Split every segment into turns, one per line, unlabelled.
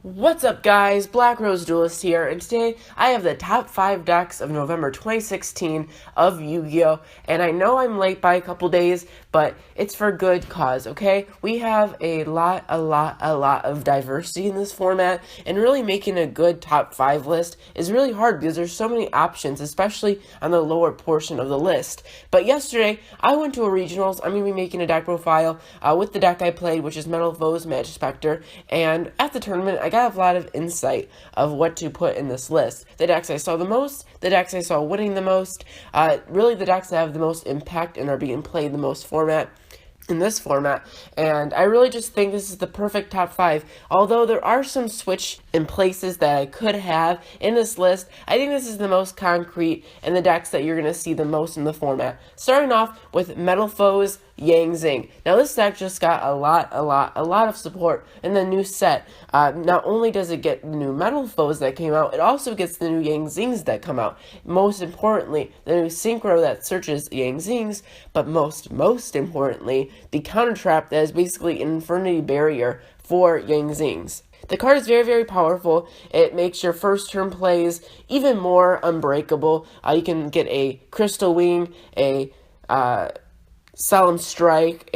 What's up, guys? Black Rose Duelist here, and today I have the top 5 decks of November 2016 of Yu-Gi-Oh! And I know I'm late by a couple days, but it's for good cause, okay? We have a lot of diversity in this format, and really making a good top 5 list is really hard because there's so many options, especially on the lower portion of the list. But yesterday, I went to a regionals. I'm going to be making a deck profile with the deck I played, which is Metal Foes Magic Spectre, and at the tournament, I got a lot of insight of what to put in this list. The decks I saw the most, the decks I saw winning the most, really the decks that have the most impact and are being played the most in this format, and I really just think this is the perfect top 5. Although there are some switch in places that I could have in this list, I think this is the most concrete and the decks that you're going to see the most in the format. Starting off with Metal Foes Yang Zing. Now this deck just got a lot of support in the new set. Not only does it get the new Metal Foes that came out, it also gets the new Yang Zings that come out. Most importantly, the new Synchro that searches Yang Zings, but most importantly, the counter trap that is basically an Infinity Barrier for Yang Zings. The card is very powerful. It makes your first turn plays even more unbreakable. You can get a Crystal Wing, a Solemn Strike,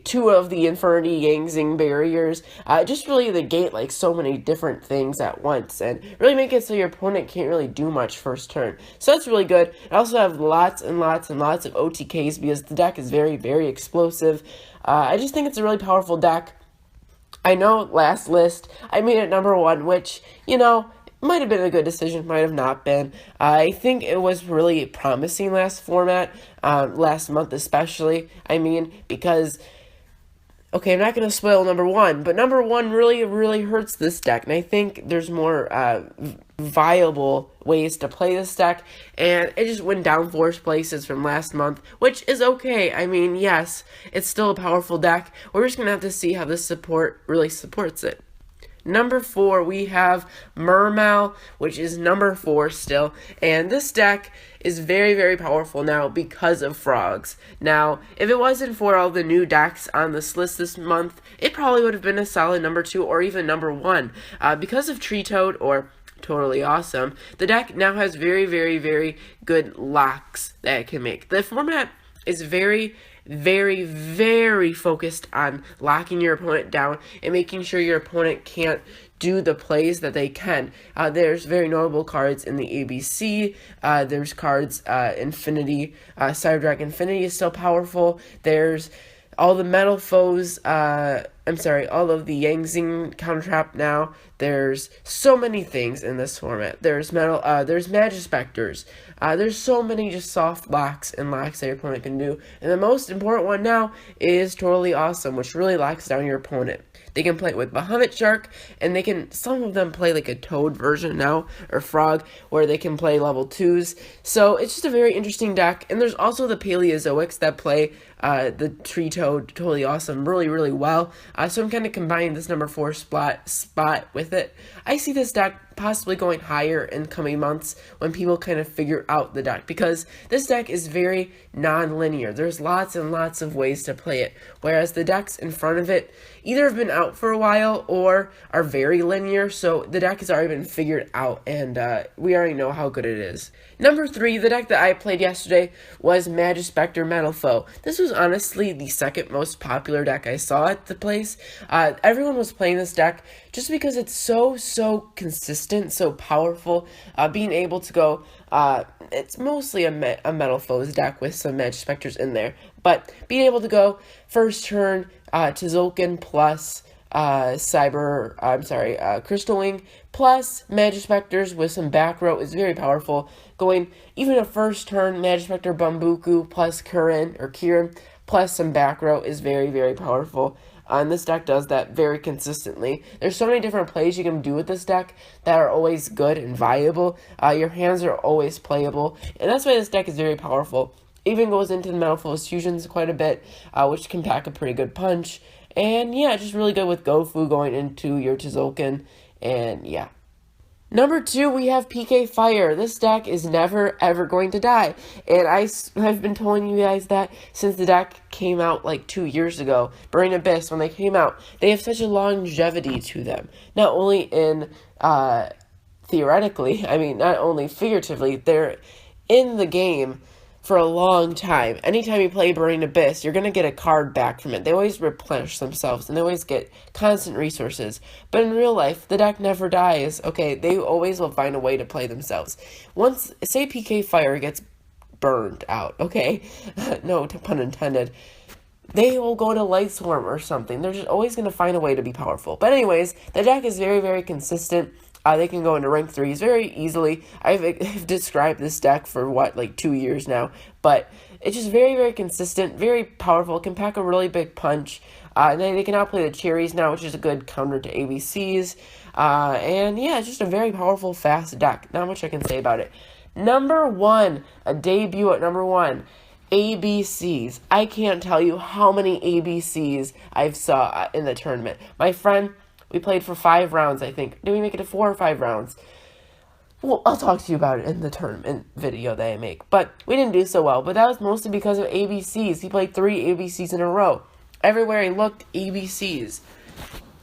two of the Infinity Yang Zing barriers, just really negate like so many different things at once, and really make it so your opponent can't really do much first turn. So that's really good. I also have lots of OTKs because the deck is very explosive. I just think it's a really powerful deck. I know last list I made it number 1, which, you know, might have been a good decision, might have not been. I think it was really promising last month especially. I mean, because, okay, I'm not going to spoil number 1, but number 1 really hurts this deck, and I think there's more viable ways to play this deck, and it just went down 4 places from last month, which is okay. I mean, yes, it's still a powerful deck. We're just going to have to see how this support really supports it. Number 4, we have Mermal, which is number 4 still, and this deck is very powerful now because of frogs. Now, if it wasn't for all the new decks on this list this month, it probably would have been a solid number 2 or even number 1. Because of Tree Toad or Totally Awesome, the deck now has very good locks that it can make. The format is very focused on locking your opponent down and making sure your opponent can't do the plays that they can. There's very notable cards in the ABC. There's cards Infinity, Cyber Dragon Infinity is still powerful. There's all the Metal Foes, all of the Yang Zing counter trap now. There's so many things in this format. There's Magic Specters. There's so many just soft locks and locks that your opponent can do. And the most important one now is Totally Awesome, which really locks down your opponent. They can play it with Bahamut Shark, and some of them play like a Toad version now, or Frog, where they can play level 2s. So it's just a very interesting deck. And there's also the Paleozoics that play the Tree Toad Totally Awesome really well. So I'm kind of combining this number 4 spot with it. I see this deck possibly going higher in coming months when people kind of figure out the deck, because this deck is very non-linear. There's lots and lots of ways to play it, whereas the decks in front of it either have been out for a while or are very linear, so the deck has already been figured out, and we already know how good it is. Number 3, the deck that I played yesterday was Magic Spectre Metal Foe. This was honestly the second most popular deck I saw at the place. Everyone was playing this deck just because it's so consistent, so powerful. Being able to go, it's mostly a Metal Foes deck with some Magic Specters in there, but being able to go first turn Tzolk'in plus Crystal Wing plus Magic Specters with some back row is very powerful. Going even a first turn Magic Spectre Bambuku plus Kirin plus some back row is very powerful. And this deck does that very consistently. There's so many different plays you can do with this deck that are always good and viable. Your hands are always playable, and that's why this deck is very powerful. Even goes into the Metal Foes fusions quite a bit, which can pack a pretty good punch. And yeah, just really good with Gofu going into your Tzolk'in, and yeah. Number 2, we have PK Fire. This deck is never, ever going to die. And I've been telling you guys that since the deck came out like 2 years ago. Brain Abyss, when they came out, they have such a longevity to them. Not only in, theoretically, I mean, not only figuratively, they're in the game for a long time. Anytime you play Brain Abyss, you're going to get a card back from it. They always replenish themselves, and they always get constant resources. But in real life, the deck never dies, okay? They always will find a way to play themselves. Once, say PK Fire gets burned out, okay? No pun intended. They will go to Lightswarm or something. They're just always going to find a way to be powerful. But anyways, the deck is very, very consistent. They can go into rank 3s very easily. I've described this deck for, like 2 years now. But it's just very, very consistent, very powerful, can pack a really big punch. And they can now play the Cherries now, which is a good counter to ABCs. And yeah, it's just a very powerful, fast deck. Not much I can say about it. Number 1, a debut at number 1. ABCs. I can't tell you how many ABCs I've saw in the tournament. My friend, we played for 5 rounds, I think. Did we make it to 4 or 5 rounds? Well, I'll talk to you about it in the tournament video that I make. But we didn't do so well. But that was mostly because of ABCs. He played 3 ABCs in a row. Everywhere he looked, ABCs.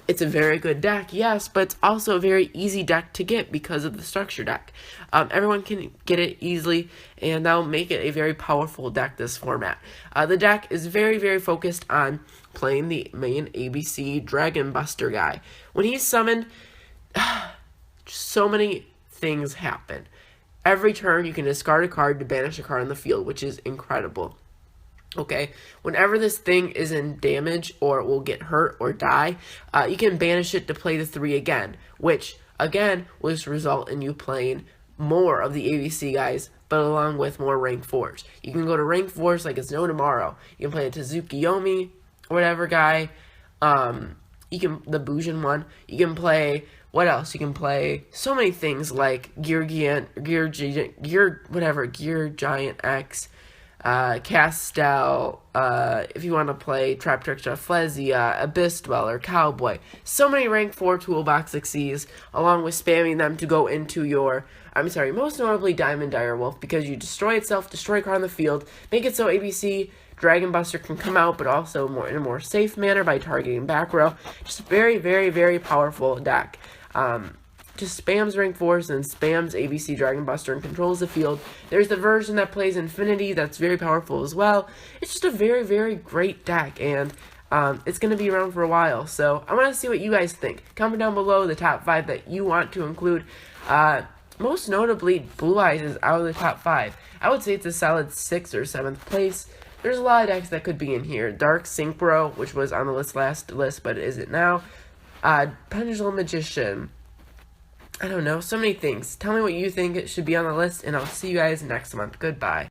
It's a very good deck, yes, but it's also a very easy deck to get because of the structure deck. Everyone can get it easily, and that'll make it a very powerful deck, this format. The deck is very, very focused on playing the main ABC Dragon Buster guy. When he's summoned, so many things happen. Every turn, you can discard a card to banish a card on the field, which is incredible. Okay, whenever this thing is in damage or will get hurt or die, you can banish it to play the 3 again, which, again, will just result in you playing more of the ABC guys, but along with more rank 4s. You can go to rank 4s like it's no tomorrow. You can play a Yugioh, whatever guy, the Bujin one. You can play, what else? You can play so many things like Gear Giant X, Castel, if you want to play Trap Trickster, Flezia, Abyss Dweller, Cowboy. So many rank 4 toolbox Xyzs, along with spamming them to go into your, most notably Diamond Direwolf, because you destroy itself, destroy a card on the field, make it so ABC Dragon Buster can come out, but also in a more safe manner by targeting back row. Just a very, very, very powerful deck. Just spams rank 4s and spams ABC Dragon Buster and controls the field. There's the version that plays Infinity that's very powerful as well. It's just a very, very great deck, and it's going to be around for a while. So I want to see what you guys think. Comment down below the top 5 that you want to include. Most notably, Blue Eyes is out of the top 5. I would say it's a solid 6th or 7th place. There's a lot of decks that could be in here. Dark Synchro, which was on the last list, but it isn't now. Pendulum Magician. I don't know, so many things. Tell me what you think it should be on the list, and I'll see you guys next month. Goodbye.